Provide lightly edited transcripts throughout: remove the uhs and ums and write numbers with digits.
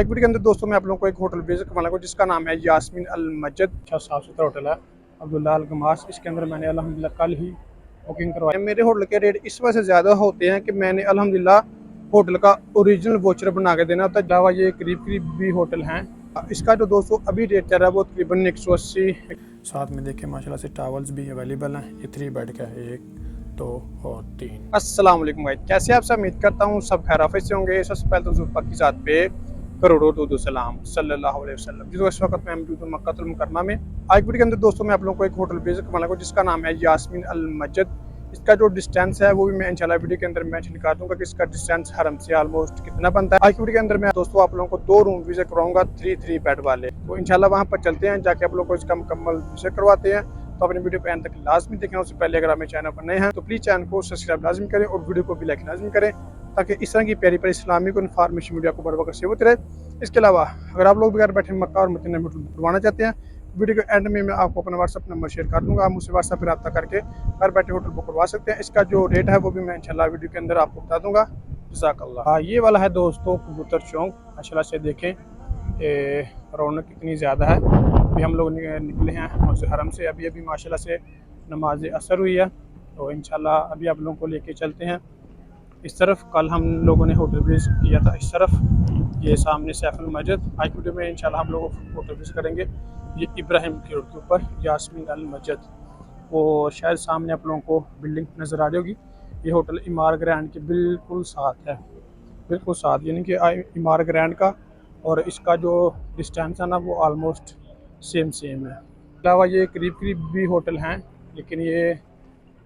एक वीडियो के अंदर दोस्तों मैं आप लोगों को एक होटल विजिट करवाने को जिसका नाम है यास्मीन अल मस्जिद। अच्छा साफ सुथरा होटल है, अब्दुल्ला अल गमास। इसके अंदर मैंने अल्हम्दुलिल्लाह कल ही बुकिंग करवाई। मेरे होटल के रेट इस वजह से ज़्यादा होते हैं कि मैंने अल्हम्दुलिल्लाह होटल का ओरिजिनल वोचर बना के देना होता है। अलावा ये करीब करीब भी होटल हैं। इसका जो दोस्तों अभी रेट चल रहा है वो तकरीबन 180। साथ में देखें माशाल्लाह से टावल्स भी अवेलेबल हैं। ये 3 बेड का है, 1 2 और 3। अस्सलाम वालेकुम भाई, कैसे आप सब? उम्मीद करता हूँ सब खैर आफियत से होंगे। सबसे पहले तो ज़ुल्फ़ा की ज़ात पे करोड़ों दुरूद सलाम सल्लल्लाहु अलैहि वसल्लम। जिस इस वक्त मैं मौजूद हूं मक्का तुल मुकर्रमा में। आज वीडियो के अंदर दोस्तों मैं आप लोगों को एक होटल विजिट करवाने को जिसका नाम है यास्मीन अल मस्जिद। इसका जो डिस्टेंस है वो भी मैं इंशाल्लाह वीडियो के अंदर मेंशन कर दूंगा कि इसका डिस्टेंस हरम से ऑलमोस्ट कितना बनता है। आज की वीडियो के अंदर मैं दोस्तों आप लोगों को 2 रूम विजिट करवाऊंगा, 3 बेड वाले। तो इंशाल्लाह वहां पर चलते हैं, जाके आप लोगों को इसका मुकम्मल विजिट करवाते हैं। तो अपनी वीडियो पे एंड तक लाजमी देखें। उससे पहले अगर आप मेरे चैनल पर नए हैं तो प्लीज़ चैनल को सब्सक्राइब लाजमी करें और वीडियो को भी लाइक लाजमी करें, ताकि इस तरह की प्यारी प्यारी इस्लामिक इन्फॉर्मेशन वीडियो को बर वक्त से होती रहे। इसके अलावा अगर आप लोग भी घर बैठे मक्का और मदीना में होटल करवाना चाहते हैं तो वीडियो के एंड में मैं आपको अपना व्हाट्सअप नंबर शेयर कर दूंगा। आप मुझसे व्हाट्सअप पर रब्ता करके घर बैठे होटल बुक करवा सकते हैं। इसका जो रेट है वो भी मैं इंशाल्लाह वीडियो के अंदर आपको बता दूंगा। जज़ाकल्लाह। हाँ, ये वाला है दोस्तों कबूतर चौक। माशाल्लाह से देखें रौनक कितनी ज़्यादा है। अभी हम लोग निकले हैं मस्जिद हरम से, अभी अभी माशाल्लाह से नमाज असर हुई है। तो इंशाल्लाह अभी आप लोगों को लेके चलते हैं इस तरफ। कल हम लोगों ने होटल विजिट किया था इस तरफ, ये सामने सैफुल मस्जिद। आज वीडियो में इंशाल्लाह हम लोग होटल विजिट करेंगे ये इब्राहिम की रोड के ऊपर यास्मीन अल मस्जिद। वो शायद सामने आप लोगों को बिल्डिंग नज़र आ रही होगी। ये होटल इमार ग्रैंड के बिल्कुल साथ है, बिल्कुल साथ, यानी कि इमार ग्रैंड का और इसका जो डिस्टेंस है ना वो आलमोस्ट सेम है। अलावा ये करीब करीब भी होटल हैं, लेकिन ये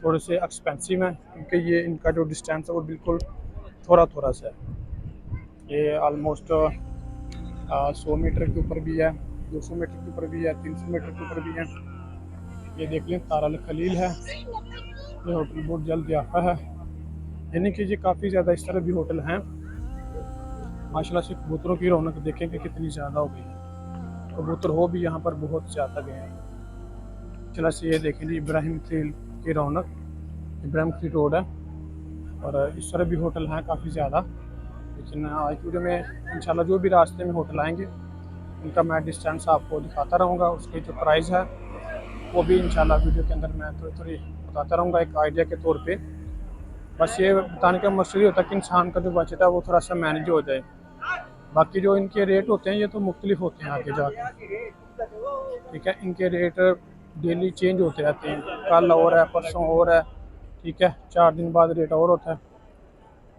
थोड़े से एक्सपेंसिव हैं क्योंकि ये इनका जो डिस्टेंस है वो बिल्कुल थोड़ा सा है। ये आलमोस्ट 100 मीटर के ऊपर भी है, 200 मीटर के ऊपर भी है, 300 मीटर के ऊपर भी है। ये देख लें तारा अल खलील है। ये होटल बहुत जल्द याफा है, यानी कि ये काफ़ी ज़्यादा इस तरह भी होटल हैं। माशाल्लाह से कबूतरों की रौनक देखें कि कितनी ज़्यादा हो गई है। कबूतर हो भी यहाँ पर बहुत ज़्यादा गए हैं। चला से ये देखें जी इब्राहिम की रौनक, इब्राहिम की रोड है। और इस तरह भी होटल हैं काफ़ी ज़्यादा, लेकिन आज वीडियो में इंशाल्लाह जो भी रास्ते में होटल आएंगे उनका मैं डिस्टेंस आपको दिखाता रहूँगा। उसकी जो प्राइस है वो भी इंशाल्लाह वीडियो के अंदर मैं थोड़ी बताता रहूँगा एक आइडिया के तौर पे। बस ये बताने का मकसद ये होता है कि इंसान का जो बजट है वो थोड़ा सा मैनेज हो जाए। बाकी जो इनके रेट होते हैं ये तो मुख्तलिफ होते हैं आगे जाके, ठीक है। इनके रेट डेली चेंज होते रहते हैं, कल और है, परसों और है, ठीक है, 4 दिन बाद रेट और होता है।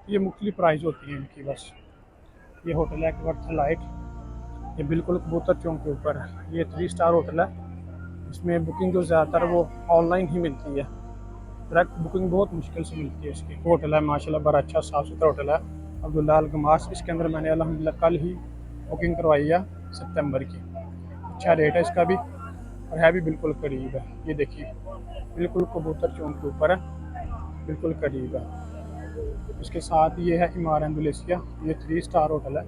ये मुख्तलिफ प्राइस होती है इनकी। बस ये होटल है वर्थ लाइट, ये बिल्कुल कबूतर चौक के ऊपर है। ये 3 स्टार होटल है। इसमें बुकिंग जो ज़्यादातर वो ऑनलाइन ही मिलती है, डायरेक्ट बुकिंग बहुत मुश्किल से मिलती है इसकी। होटल है माशाल्लाह बड़ा अच्छा साफ़ सुथरा होटल है, अब्दुल्ला अल गमास। इसके अंदर मैंने अल्हम्दुलिल्लाह कल ही बुकिंग करवाई है सितंबर की। अच्छा रेट है इसका भी और है भी बिल्कुल करीब है। ये देखिए बिल्कुल कबूतर चौक के ऊपर है, बिल्कुल करीब है। इसके साथ ये है इमार इंडोनेशिया, ये 3 स्टार होटल है।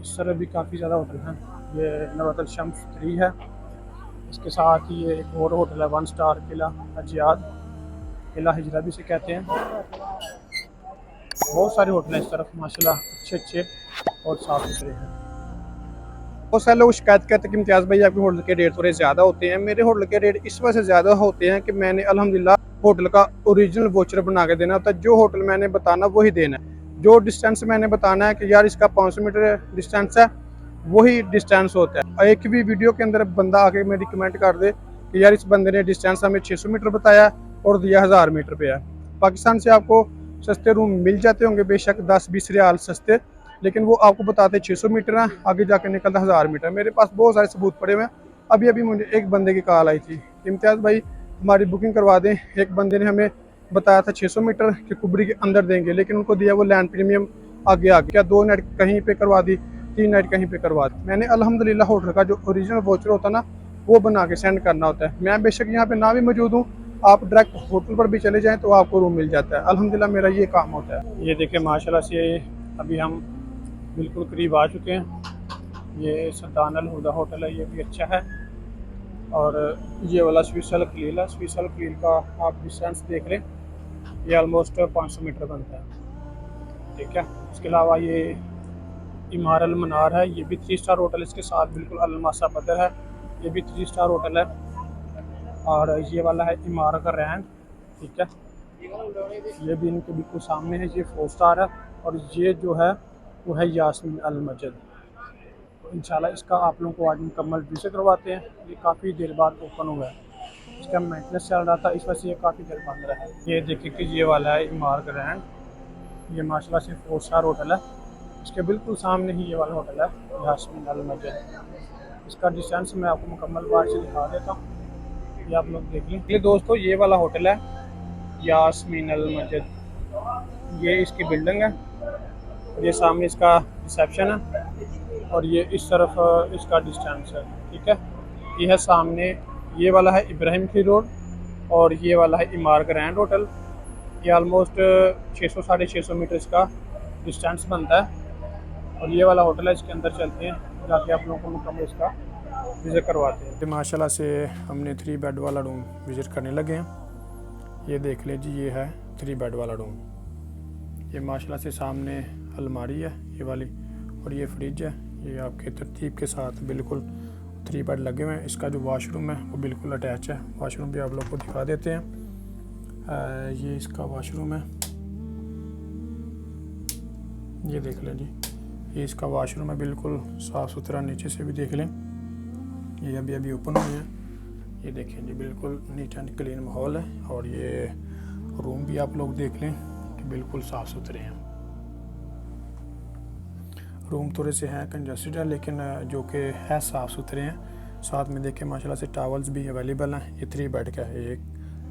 इस तरह भी काफ़ी ज़्यादा होटल हैं। ये नवातल शम्स 3 है। इसके साथ ही ये एक और होटल है 1 स्टार किला अजियाद, किला हिजरा भी से कहते हैं। बहुत सारे होटल हैं इस तरफ माशाल्लाह, अच्छे और साफ़ सुथरे हैं। बहुत सारे लोग शिकायत करते हैं कि इम्तियाज़ भाई आपके होटल के रेट थोड़े ज़्यादा होते हैं। मेरे होटल के रेट इस वजह से ज़्यादा होते हैं कि मैंने अल्हम्दुलिल्लाह होटल का ओरिजिनल वोचर बना के देना होता है। जो होटल मैंने बताना वही देना है। जो डिस्टेंस मैंने बताना है कि यार इसका 500 मीटर डिस्टेंस है, वही डिस्टेंस होता है। एक भी वीडियो के अंदर बंदा आके मेरी कमेंट कर दे कि यार इस बंदे ने डिस्टेंस हमें 600 मीटर बताया और दिया 1000 मीटर पे है। पाकिस्तान से आपको सस्ते रूम मिल जाते होंगे बेशक 10-20 रियाल सस्ते, लेकिन वो आपको बताते 600 मीटर है, आगे जाके निकलता 1000 मीटर। मेरे पास बहुत सारे सबूत पड़े हुए हैं। अभी अभी मुझे एक बंदे की कॉल आई थी, इम्तियाज़ भाई हमारी बुकिंग करवा दें। एक बंदे ने हमें बताया था 600 मीटर के कुबरी के अंदर देंगे, लेकिन उनको दिया वो लैंड प्रीमियम आगे क्या 2 नाइट कहीं पे करवा दी, 3 नाइट कहीं पे करवा दी। मैंने अल्हम्दुलिल्लाह होटल का जो ओरिजिनल वोचर होता है ना वो बना के सेंड करना होता है। मैं बेशक यहाँ पे ना भी मौजूद हूँ, आप डायरेक्ट होटल पर भी चले जाएँ तो आपको रूम मिल जाता है। अल्हम्दुलिल्लाह मेरा ये काम होता है। ये देखिए माशाल्लाह से अभी हम बिल्कुल करीब आ चुके हैं। ये सुल्तान अल हुदा होटल है, ये भी अच्छा है। और ये वाला स्विस अल खलील है। स्विस अल खलील का आप डिस्टेंस देख लें, ये ऑलमोस्ट 500 मीटर बनता है, ठीक है। इसके अलावा ये इमार अल मनार है, ये भी 3 स्टार होटल। इसके साथ बिल्कुल अल मासा बदर है, ये भी 3 स्टार होटल है। और ये वाला है इमार का रैन, ठीक है, ये भी इनके बिल्कुल सामने है, ये 4 स्टार है। और ये जो है वो है यास्मीन अल मस्जिद। तो इंशाल्लाह इसका आप लोगों को आज मुकम्मल विजिट करवाते हैं। ये काफ़ी देर बाद ओपन हुआ है, इसका मेंटेनेंस चल रहा था, इस वजह से ये काफ़ी देर बंद रहा है। ये देखिए कि ये वाला है इमार ग्रैंड, ये माशाल्लाह से 4 स्टार होटल है। इसके बिल्कुल सामने ही ये वाला होटल है यास्मीन अल मस्जिद। इसका डिस्टेंस मैं आपको मुकम्मल बार से दिखा देता हूँ, ये आप लोग देख लें। ये दोस्तों ये वाला होटल है यास्मीन अल मस्जिद, ये इसकी बिल्डिंग है, ये सामने इसका रिसेप्शन है और ये इस तरफ इसका डिस्टेंस है, ठीक है। ये है सामने, ये वाला है इब्राहिम की रोड और ये वाला है इमार ग्रैंड होटल। ये ऑलमोस्ट 600 साढ़े 600 मीटर इसका डिस्टेंस बनता है। और ये वाला होटल है, इसके अंदर चलते हैं, जाके आप लोगों को मुकम्मल इसका विज़िट करवाते हैं। माशाल्लाह से हमने 3 बेड वाला रूम विज़िट करने लगे हैं। ये देख लीजिए, ये है 3 बेड वाला रूम। ये माशाल्लाह से सामने अलमारी है ये वाली, और ये फ्रिज है। ये आपके तरतीब के साथ बिल्कुल 3 बेड लगे हुए हैं। इसका जो वाशरूम है वो बिल्कुल अटैच है। वाशरूम भी आप लोग को दिखा देते हैं। ये इसका वाशरूम है, ये देख लें जी, ये इसका वाशरूम है, बिल्कुल साफ़ सुथरा। नीचे से भी देख लें, ये अभी ओपन हुए हैं। ये देखें जी, बिल्कुल नीट एंड क्लीन माहौल है। और ये रूम भी आप लोग देख लें कि बिल्कुल साफ़ सुथरे हैं। रूम थोड़े से हैं कंजस्टेड है, लेकिन जो कि है साफ़ सुथरे हैं। साथ में देखें माशाल्लाह से टावल्स भी अवेलेबल हैं। ये 3 बेड का है, 1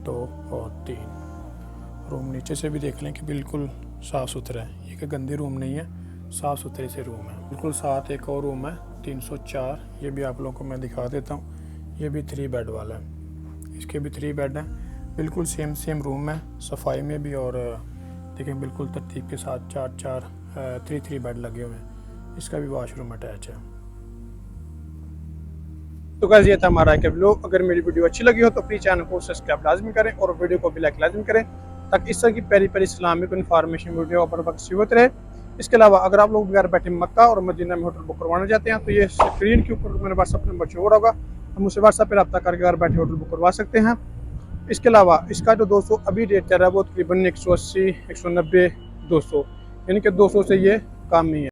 2 और 3। रूम नीचे से भी देख लें कि बिल्कुल साफ़ सुथरा है, ये कि गंदे रूम नहीं है, साफ़ सुथरे से रूम है। बिल्कुल साथ एक और रूम है 304, ये भी आप लोगों को मैं दिखा देता हूँ। ये भी 3 बेड वाला है, इसके भी 3 बेड हैं। बिल्कुल सेम रूम है, सफाई में भी। और देखें बिल्कुल तरतीब के साथ 4 3 बेड लगे हुए हैं। इसका भी वॉशरूम अटैच है। तो गाइस ये था हमारा एक व्लॉग। अगर मेरी वीडियो अच्छी लगी हो तो प्लीज़ चैनल को सब्सक्राइब लाजमी करें और वीडियो को भी लाइक लाजमी करें, ताकि इस तरह की प्यारी इस्लामिक इन्फॉर्मेशन वीडियो पर वक्त होते रहे। इसके अलावा अगर आप लोग घर बैठे मक्का और मदीना में होटल बुक करवाना चाहते हैं तो ये स्क्रीन के ऊपर मेरा व्हाट्सअप नंबर शो हो रहा होगा, हम मुझसे व्हाट्सअप पर रब्ता करके घर बैठे होटल बुक करवा सकते हैं। इसके अलावा इसका जो 200 अभी रेट चल रहा है वो तकरीबन 180 190 200, यानी कि 200 से ये कम नहीं है।